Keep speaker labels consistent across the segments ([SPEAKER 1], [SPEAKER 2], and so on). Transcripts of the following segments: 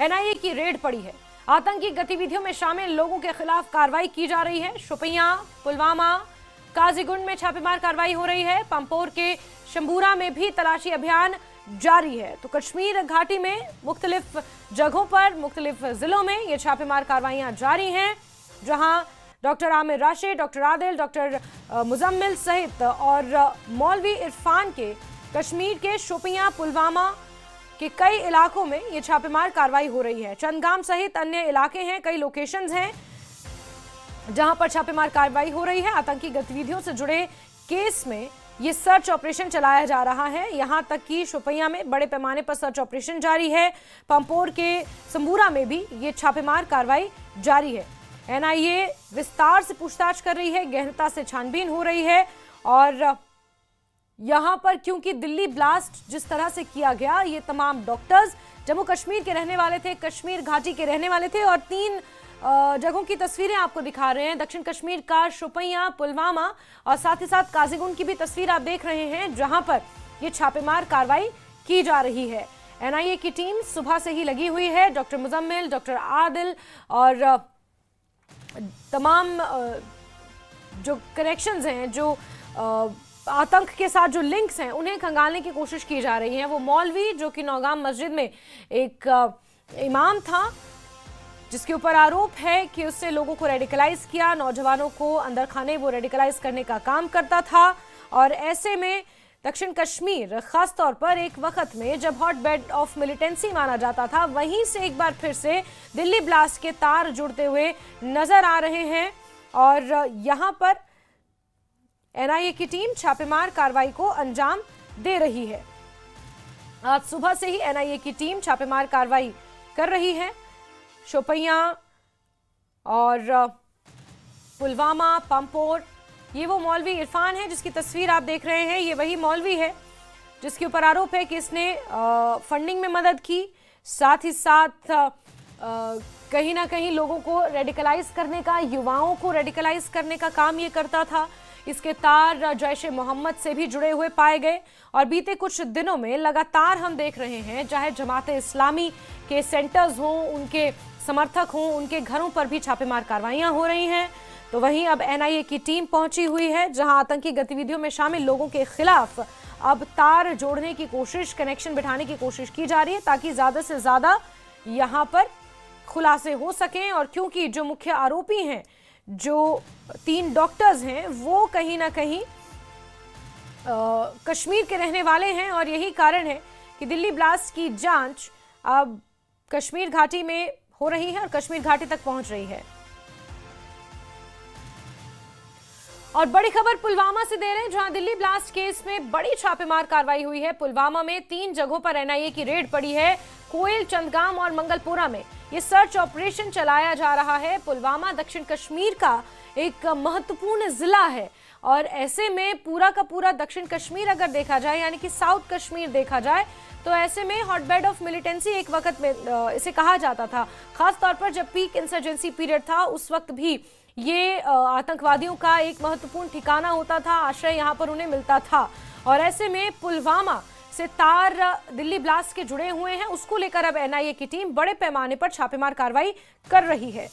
[SPEAKER 1] NIA की red पड़ी है। आतंकी गतिविधियों में शामिल लोगों के खिलाफ कार्रवाई की जा रही है। शोपियां, पुलवामा, काजीगुंड में छापेमार कार्रवाई हो रही है। पंपोर के शंभूरा में भी तलाशी अभियान जारी है। तो कश्मीर घाटी में मुख्तलिफ जगहों पर, मुख्तलिफ जिलों में ये छापेमार कार्रवाइयां जारी हैं, जहां doctor Aamir Rashid, doctor Adil, doctor Muzammil सहित और मौलवी इरफान के कश्मीर के शोपियां, पुलवामा के कई इलाकों में ये छापेमार कार्रवाई हो रही है। चंदगाम सहित अन्य इलाके हैं, कई लोकेशंस हैं जहां पर छापेमार कार्रवाई हो रही है। आतंकी गतिविधियों से जुड़े केस में ये सर्च ऑपरेशन चलाया जा रहा है। यहां तक कि शोपियां में बड़े पैमाने पर सर्च ऑपरेशन जारी है। पंपोर के संबूरा में भी ये छापेमार कार्रवाई जारी है। एनआईए विस्तार से पूछताछ कर रही है, गहनता से छानबीन हो रही है। और यहां पर क्योंकि दिल्ली ब्लास्ट जिस तरह से किया गया, ये तमाम डॉक्टर्स जम्मू कश्मीर के रहने वाले थे, कश्मीर घाटी के रहने वाले थे। और 3 जगहों की तस्वीरें आपको दिखा रहे हैं, दक्षिण कश्मीर का शोपियां, पुलवामा और साथ ही साथ काजीगुंड की भी तस्वीर आप देख रहे हैं, जहां पर ये छापेमार कार्रवाई की जा रही है। एनआईए की टीम सुबह से ही लगी हुई है। डॉक्टर मुजम्मिल, डॉक्टर आदिल और तमाम जो कनेक्शंस हैं, जो आतंक के साथ जो लिंक्स हैं, उन्हें खंगालने की कोशिश की जा रही है। वो मौलवी जो कि नौगाम मस्जिद में एक इमाम था, जिसके ऊपर आरोप है कि उससे लोगों को रेडिकलाइज किया, नौजवानों को अंदर खाने वो रेडिकलाइज करने का काम करता था। और ऐसे में दक्षिण कश्मीर खास तौर पर एक वक्त में जब हॉट बेड ऑफ मिलिटेंसी माना जाता था, वहीं से एक बार फिर से दिल्ली ब्लास्ट के तार जुड़ते हुए नजर आ रहे हैं। और यहां पर एनआईए की टीम छापेमार कार्रवाई को अंजाम दे रही है। आज सुबह से ही एनआईए की टीम छापेमार कार्रवाई कर रही है। शोपियां और पुलवामा, पंपोर, ये वो मौलवी इरफान है जिसकी तस्वीर आप देख रहे हैं। ये वही मौलवी है जिसके ऊपर आरोप है कि इसने फंडिंग में मदद की, साथ ही साथ कहीं ना कहीं लोगों को रेडिकलाइज करने का, युवाओं को रेडिकलाइज करने का काम ये करता था। इसके तार जैश-ए-मोहम्मद से भी जुड़े हुए पाए गए। और बीते कुछ दिनों में लगातार हम देख रहे हैं, चाहे जमात-ए-इस्लामी के सेंटर्स हों, उनके समर्थक हों, उनके घरों पर भी छापेमार कार्रवाइयां हो रही हैं। तो वहीं अब एनआईए की टीम पहुंची हुई है, जहां आतंकी गतिविधियों में शामिल लोगों के खिलाफ अब तार जोड़ने की कोशिश, कनेक्शन बिठाने की कोशिश की जा रही है, ताकि ज्यादा से ज्यादा यहां पर खुलासे हो सकें। और क्योंकि जो मुख्य आरोपी हैं, जो 3 डॉक्टर्स हैं, वो कहीं ना कहीं कश्मीर के रहने वाले हैं। और यही कारण है कि दिल्ली ब्लास्ट की जांच अब कश्मीर घाटी में हो रही है और कश्मीर घाटी तक पहुंच रही है। और बड़ी खबर पुलवामा से दे रहे हैं, जहां दिल्ली ब्लास्ट केस में बड़ी छापेमार कार्रवाई हुई है। पुलवामा में 3 जगहों पर एनआईए की रेड पड़ी है। कोयल, चंदगाम और मंगलपुरा में ये सर्च ऑपरेशन चलाया जा रहा है। पुलवामा दक्षिण कश्मीर का एक महत्वपूर्ण जिला है और ऐसे में पूरा का पूरा दक्षिण कश्मीर अगर देखा जाए, यानी कि साउथ कश्मीर देखा जाए, तो ऐसे में हॉट बेड ऑफ मिलिटेंसी एक वक्त में इसे कहा जाता था। खास तौर पर जब पीक इंसर्जेंसी पीरियड था, उस वक्त भी ये आतंकवादियों का एक महत्वपूर्ण ठिकाना होता था, आश्रय यहाँ पर उन्हें मिलता था। और ऐसे में पुलवामा से तार दिल्ली ब्लास्ट के जुड़े हुए हैं, उसको लेकर अब एनआईए की टीम बड़े पैमाने पर छापेमार कार्रवाई कर रही है।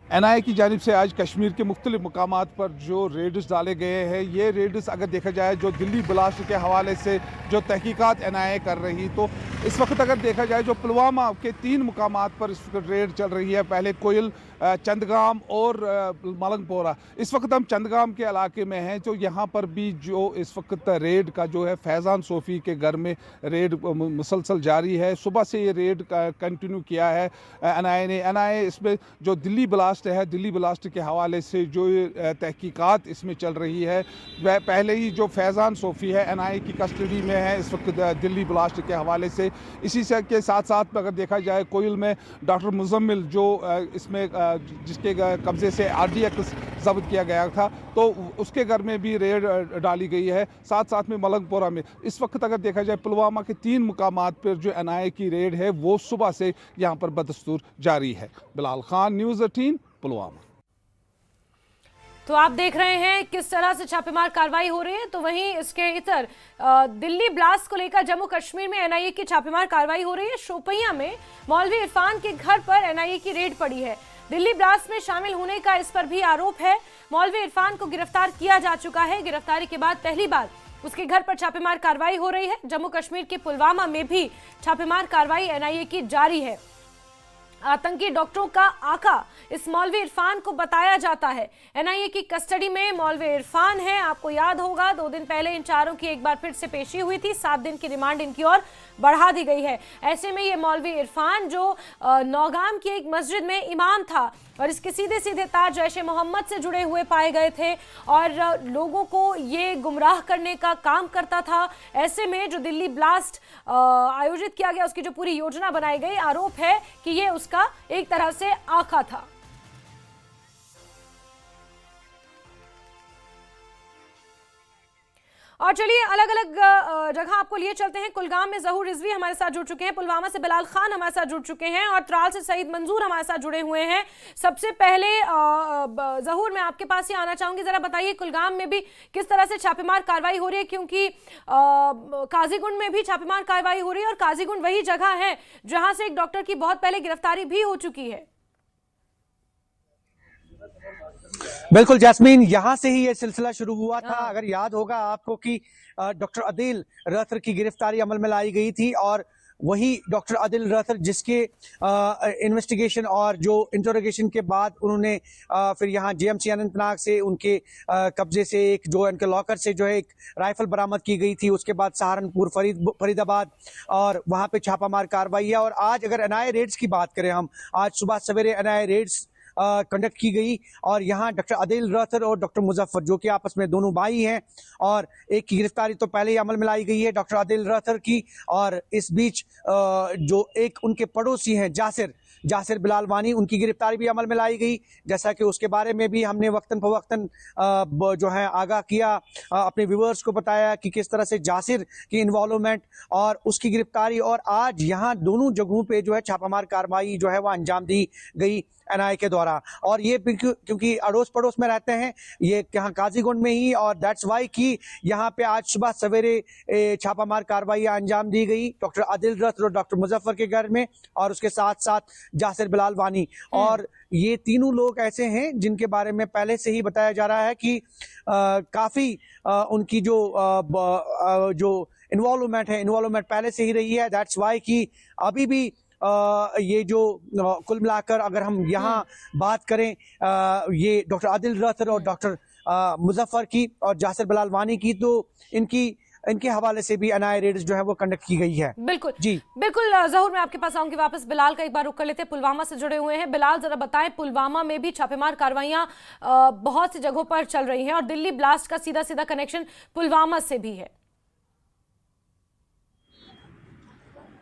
[SPEAKER 2] एनआईए की जानिब से आज कश्मीर के मुख्तलिफ मकामात पर जो रेड्स डाले गए हैं, ये रेड्स अगर देखा जाए जो दिल्ली ब्लास्ट के हवाले से जो तहकीकात एनआईए कर रही, तो इस वक्त अगर देखा जाए जो पुलवामा के 3 मुकामात पर इस वक्त रेड चल रही है। पहले कोयल, चंदगाम और मलंगपोरा। इस वक्त हम चंदगाम के इलाके में हैं, तो यहाँ पर भी जो इस वक्त रेड का जो है फैज़ान सोफ़ी के घर में रेड मुसलसल जारी है। सुबह से ये रेड कंटिन्यू किया है एनआईए ने। एनआईए इसमें जो दिल्ली ब्लास्ट है, दिल्ली ब्लास्ट के हवाले से जो तहकीकात इसमें चल रही है, वह पहले ही जो फैज़ान सोफ़ी है एनआईए की कस्टडी में है इस वक्त दिल्ली ब्लास्ट के हवाले से। इसी से के साथ साथ अगर देखा जाए कोयल में डॉक्टर मुजम्मिल जो इसमें जिसके कब्जे से आरडीएक्स जब्त किया गया था, तो उसके घर में भी रेड डाली गई है। साथ साथ में मलंगपोरा में इस वक्त अगर देखा जाए पुलवामा के 3 मुकामात पर जो एनआईए की रेड है वो सुबह से यहाँ पर बदस्तूर जारी है। बिलाल खान, न्यूज़ 18, पुलवामा।
[SPEAKER 1] तो आप देख रहे हैं किस तरह से छापेमार कार्रवाई हो रही है। तो वहीं इसके इतर दिल्ली ब्लास्ट को लेकर जम्मू कश्मीर में एनआईए की छापेमार कार्रवाई हो रही है। शोपियां में मौलवी इरफान के घर पर एनआईए की रेड पड़ी है। दिल्ली ब्लास्ट में शामिल होने का इस पर भी आरोप है। मौलवी इरफान को गिरफ्तार किया जा चुका है। गिरफ्तारी के बाद पहली बार उसके घर पर छापेमार कार्रवाई हो रही है। जम्मू कश्मीर के पुलवामा में भी छापेमार कार्रवाई एनआईए की जारी है। आतंकी डॉक्टरों का आका इस मौलवी इरफान को बताया जाता है। एनआईए की कस्टडी में मौलवी इरफान है। आपको याद होगा 2 दिन पहले इन चारों की एक बार फिर से पेशी हुई थी। 7 दिन की रिमांड इनकी ओर बढ़ा दी गई है। ऐसे में ये मौलवी इरफान जो नौगाम की एक मस्जिद में इमाम था और इसके सीधे सीधे तार जैश ए मोहम्मद से जुड़े हुए पाए गए थे और लोगों को ये गुमराह करने का काम करता था। ऐसे में जो दिल्ली ब्लास्ट आयोजित किया गया, उसकी जो पूरी योजना बनाई गई, आरोप है कि ये उसका एक तरह से आका था। और चलिए अलग अलग जगह आपको लिए चलते हैं। कुलगाम में जहूर रिजवी हमारे साथ जुड़ चुके हैं, पुलवामा से बिलाल खान हमारे साथ जुड़ चुके हैं और त्राल से सईद मंजूर हमारे साथ जुड़े हुए हैं। सबसे पहले जहूर मैं आपके पास ही आना चाहूंगी, जरा बताइए कुलगाम में भी किस तरह से छापेमार कार्रवाई हो रही है, क्योंकि काजीगुंड में भी छापेमार कार्रवाई हो रही है और काजीगुंड वही जगह है जहां से एक डॉक्टर की बहुत पहले गिरफ्तारी भी हो चुकी है।
[SPEAKER 3] बिल्कुल जैस्मीन, यहाँ से ही ये सिलसिला शुरू हुआ था। अगर याद होगा आपको कि डॉक्टर आदिल रथर की गिरफ्तारी अमल में लाई गई थी और वही डॉक्टर आदिल रथर जिसके इन्वेस्टिगेशन और जो इंटरोगेशन के बाद उन्होंने फिर यहाँ जेएमसी अनंतनाग से उनके कब्जे से एक जो उनके लॉकर से जो है एक राइफल बरामद की गई थी। उसके बाद सहारनपुर, फरीदाबाद और वहाँ पे छापामार कार्रवाई है। और आज अगर एनआईए रेड्स की बात करें हम, आज सुबह सवेरे एनआईए रेड्स कंडक्ट की गई और यहाँ डॉक्टर आदिल रथर और डॉक्टर मुजफ्फर जो कि आपस में दोनों भाई हैं और एक की गिरफ्तारी तो पहले ही अमल में लाई गई है डॉक्टर आदिल रथर की, और इस बीच जो एक उनके पड़ोसी हैं जासिर बिलाल वानी, उनकी गिरफ्तारी भी अमल में लाई गई। जैसा कि उसके बारे में भी हमने वक्तन फवक्तन जो है आगाह किया, अपने व्यूअर्स को बताया कि किस तरह से जासिर की इन्वॉल्वमेंट और उसकी गिरफ्तारी, और आज यहाँ दोनों जगहों पे जो है छापामार कार्रवाई जो है वो अंजाम दी गई एनआईए के द्वारा। और ये क्योंकि अड़ोस पड़ोस में रहते हैं, ये यहाँ काजीगुंड में ही, और दैट्स वाई कि यहाँ पे आज सुबह सवेरे छापामार कार्रवाई अंजाम दी गई डॉक्टर आदिल रथर और डॉक्टर मुजफ्फर के घर में और उसके साथ साथ जासिर बिलाल वानी। और ये तीनों लोग ऐसे हैं जिनके बारे में पहले से ही बताया जा रहा है कि काफी उनकी जो इन्वॉल्वमेंट पहले से ही रही है। दैट्स वाई कि अभी भी ये जो कुल मिलाकर अगर हम यहाँ बात करें ये डॉक्टर आदिल रथर और डॉक्टर मुजफ्फर की और जासिर बिलाल वानी की, तो इनके हवाले से भी एनआईए रेड्स जो है वो कंडक्ट की गई है।
[SPEAKER 1] बिल्कुल
[SPEAKER 3] जी
[SPEAKER 1] बिल्कुल। जहूर मैं आपके पास आऊंगी वापस। बिलाल का एक बार रुक कर लेते हैं, पुलवामा से जुड़े हुए हैं। बिलाल जरा बताएं, पुलवामा में भी छापेमार कार्रवाइयां बहुत सी जगहों पर चल रही हैं और दिल्ली ब्लास्ट का सीधा सीधा कनेक्शन पुलवामा से भी है।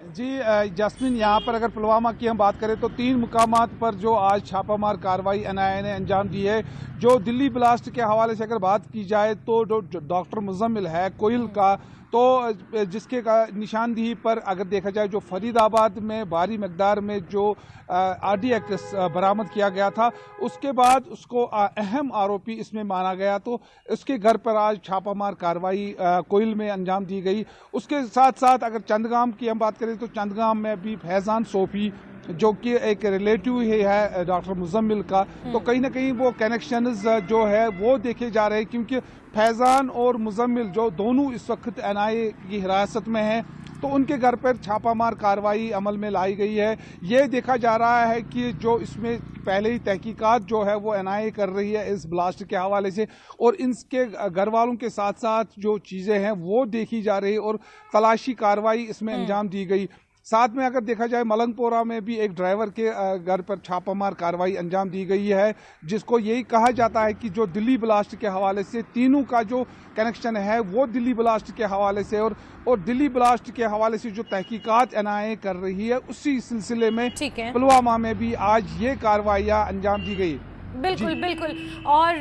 [SPEAKER 2] जी जैस्मिन, यहाँ पर अगर पुलवामा की हम बात करें तो 3 मुकामात पर जो आज छापामार कार्रवाई एनआईए ने अंजाम दी है। जो दिल्ली ब्लास्ट के हवाले से अगर बात की जाए तो जो डॉक्टर मुजम्मिल है कोयल का, तो जिसके निशानदेही पर अगर देखा जाए जो फरीदाबाद में भारी मकदार में जो RDX बरामद किया गया था, उसके बाद उसको अहम आरोपी इसमें माना गया, तो उसके घर पर आज छापामार कार्रवाई कोयल में अंजाम दी गई। उसके साथ साथ अगर चंदगाम की हम बात करें तो चंदगाम में भी फैजान सोफी जो कि एक रिलेटिव ही है डॉक्टर मुजम्मिल का, तो कहीं ना कहीं वो कनेक्शंस जो है वो देखे जा रहे हैं, क्योंकि फैजान और मुजम्मिल जो दोनों इस वक्त एनआईए की हिरासत में हैं, तो उनके घर पर छापामार कार्रवाई अमल में लाई गई है। ये देखा जा रहा है कि जो इसमें पहले ही तहकीकात जो है वो एनआईए कर रही है इस ब्लास्ट के हवाले से, और इनके घर वालों के साथ साथ जो चीज़ें हैं वो देखी जा रही और तलाशी कार्रवाई इसमें अंजाम दी गई। साथ में अगर देखा जाए मलंगपोरा में भी एक ड्राइवर के घर पर छापामार कार्रवाई अंजाम दी गई है, जिसको यही कहा जाता है कि जो दिल्ली ब्लास्ट के हवाले से तीनों का जो कनेक्शन है वो दिल्ली ब्लास्ट के हवाले से, और दिल्ली ब्लास्ट के हवाले से जो तहकीकात एनआईए कर रही है उसी सिलसिले में पुलवामा में भी आज ये कार्रवाइयाँ अंजाम दी गई।
[SPEAKER 1] बिल्कुल बिल्कुल। और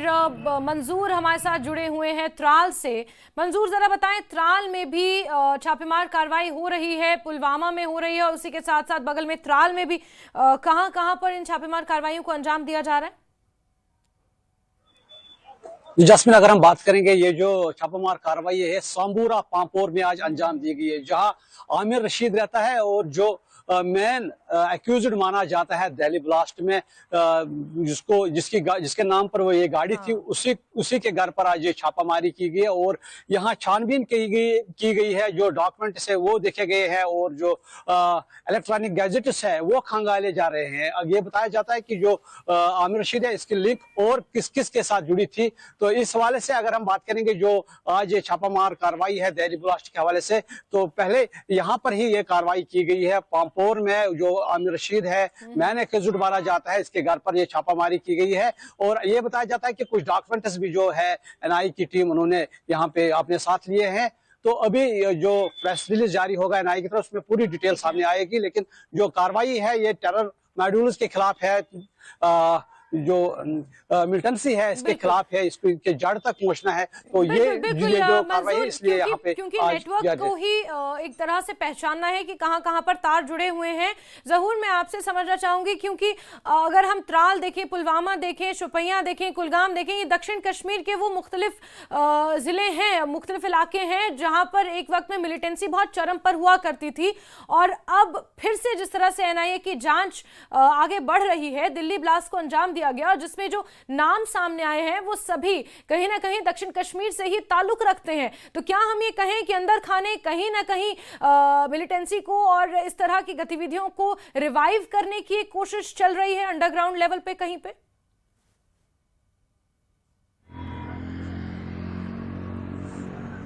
[SPEAKER 1] मंजूर हमारे साथ जुड़े हुए हैं त्राल से। मंजूर जरा बताएं, त्राल में भी छापेमार कार्रवाई हो रही है, पुलवामा में हो रही है और उसी के साथ साथ बगल में त्राल में भी कहां पर इन छापेमार कार्रवाइयों को अंजाम दिया जा रहा है?
[SPEAKER 4] जैस्मिन, अगर हम बात करेंगे, ये जो छापामार कार्रवाई है सांबूरा पांपोर में आज अंजाम दी गई है, जहां आमिर रशीद रहता है और जो मेन एक्यूज्ड माना जाता है दिल्ली ब्लास्ट में, जिसके नाम पर वो ये गाड़ी थी, उसी के घर पर आज ये छापामारी की गई है और यहाँ छानबीन की गई है। जो डॉक्यूमेंट्स है वो देखे गए हैं और जो इलेक्ट्रॉनिक गैजेट्स है वो खंगाले जा रहे हैं। अब ये बताया जाता है कि जो आमिर रशीद है, इसकी लिंक और किस किस के साथ जुड़ी थी। तो इस हवाले से अगर हम बात करेंगे, जो आज ये छापामार कार्रवाई है दिल्ली ब्लास्ट के हवाले से, तो पहले यहाँ पर ही ये कार्रवाई की गई है पांपोर में। जो आमिर रशीद है, मैंने एक्यूज्ड माना जाता है, इसके घर पर यह छापामारी की गई है और ये बताया जाता है कि कुछ डॉक्यूमेंट्स भी जो है एनआईए की टीम उन्होंने यहाँ पे अपने साथ लिए हैं। तो अभी जो प्रेस रिलीज जारी होगा एनआईए की तरफ, उसमें पूरी डिटेल सामने आएगी। लेकिन जो कार्रवाई है ये टेरर मॉड्यूल्स के खिलाफ है, जो मिलिटेंसी है इसके खिलाफ है, इसके जड़ तक पहुंचना है। तो ये जो कार्रवाई है, इसलिए यहाँ पे
[SPEAKER 1] क्योंकि नेटवर्क को ही एक तरह से पहचानना है कि कहां कहां पर तार जुड़े हुए हैं। जहूर, मैं आपसे समझना चाहूंगी, क्योंकि अगर हम त्राल देखें, पुलवामा देखें, शोपियां देखें, कुलगाम देखें, ये दक्षिण कश्मीर के वो मुख्तलिफ जिले हैं, मुख्तलिफ इलाके हैं जहां पर एक वक्त में मिलिटेंसी बहुत चरम पर हुआ करती थी। और अब फिर से जिस तरह से एनआईए की जांच आगे बढ़ रही है, दिल्ली ब्लास्ट को अंजाम दिया गया और जिसमें जो नाम सामने आए हैं वो सभी कहीं ना कहीं दक्षिण कश्मीर से ही ताल्लुक रखते हैं। तो क्या हम ये कहें कि अंदर खाने कहीं ना कहीं मिलिटेंसी को और इस तरह की गतिविधियों को रिवाइव करने की एक कोशिश चल रही है अंडरग्राउंड लेवल पे कहीं पे?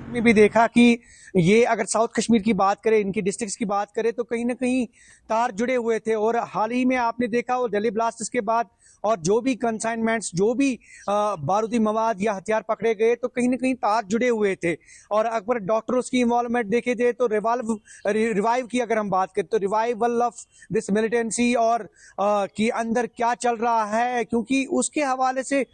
[SPEAKER 3] में भी देखा कि ये अगर साउथ कश्मीर की बात करें, इनकी डिस्ट्रिक्ट्स की बात करें, तो कहीं ना कहीं तार जुड़े हुए थे। और हाल ही में आपने देखा वो दिल्ली ब्लास्ट के बाद और जो भी कंसाइनमेंट्स, जो भी बारूदी मवाद या हथियार पकड़े गए, तो कहीं ना कहीं तार जुड़े हुए थे। और अगर डॉक्टरों की इन्वॉल्वमेंट देखे थे तो रिवाइव की अगर हम बात करें तो रिवाइवल ऑफ दिस मिलिटेंसी और कि अंदर क्या चल रहा है, क्योंकि उसके हवाले से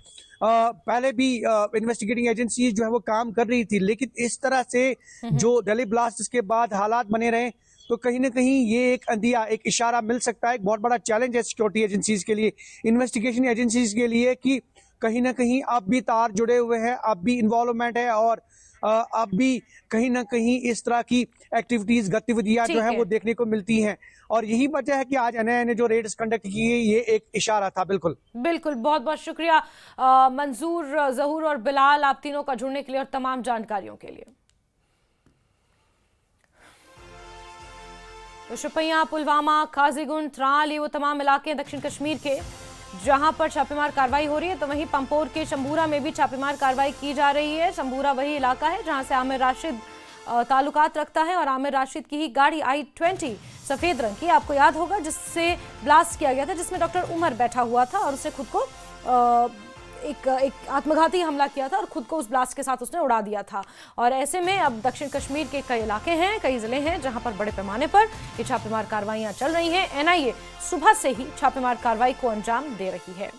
[SPEAKER 3] पहले भी इन्वेस्टिगेटिंग एजेंसी जो है वो काम कर रही थी। लेकिन इस तरह से जो दिल्ली ब्लास्ट के बाद हालात बने रहे, तो कहीं ना कहीं ये एक अंधिया, एक इशारा मिल सकता है। एक बहुत बड़ा चैलेंज है सिक्योरिटी एजेंसीज के लिए, इन्वेस्टिगेशन एजेंसीज के लिए, कि कहीं ना कहीं अब भी तार जुड़े हुए हैं, अब भी इन्वॉल्वमेंट है और अब भी कहीं ना कहीं इस तरह की एक्टिविटीज, गतिविधियां जो है वो देखने को मिलती हैं। और यही वजह है कि आज एनआईए ने जो रेड्स कंडक्ट की है, ये एक इशारा था। बिल्कुल
[SPEAKER 1] बिल्कुल, बहुत बहुत शुक्रिया मंजूर, जहूर और बिलाल, आप तीनों का जुड़ने के लिए और तमाम जानकारियों के लिए। तो शोपियां, पुलवामा, काजीगुंड, त्राल, ये वो तमाम इलाके दक्षिण कश्मीर के जहां पर छापेमार कार्रवाई हो रही है। तो वहीं पंपोर के शंबूरा में भी छापेमार कार्रवाई की जा रही है। शंबूरा वही इलाका है जहां से आमिर राशिद ताल्लुकात रखता है और आमिर राशिद की ही गाड़ी i20 सफेद रंग की, आपको याद होगा, जिससे ब्लास्ट किया गया था, जिसमें डॉक्टर उमर बैठा हुआ था और उसने खुद को एक आत्मघाती हमला किया था और खुद को उस ब्लास्ट के साथ उसने उड़ा दिया था। और ऐसे में अब दक्षिण कश्मीर के कई इलाके हैं, कई जिले हैं जहां पर बड़े पैमाने पर ये छापेमार कार्रवाइयां चल रही हैं। एनआईए सुबह से ही छापेमार कार्रवाई को अंजाम दे रही है।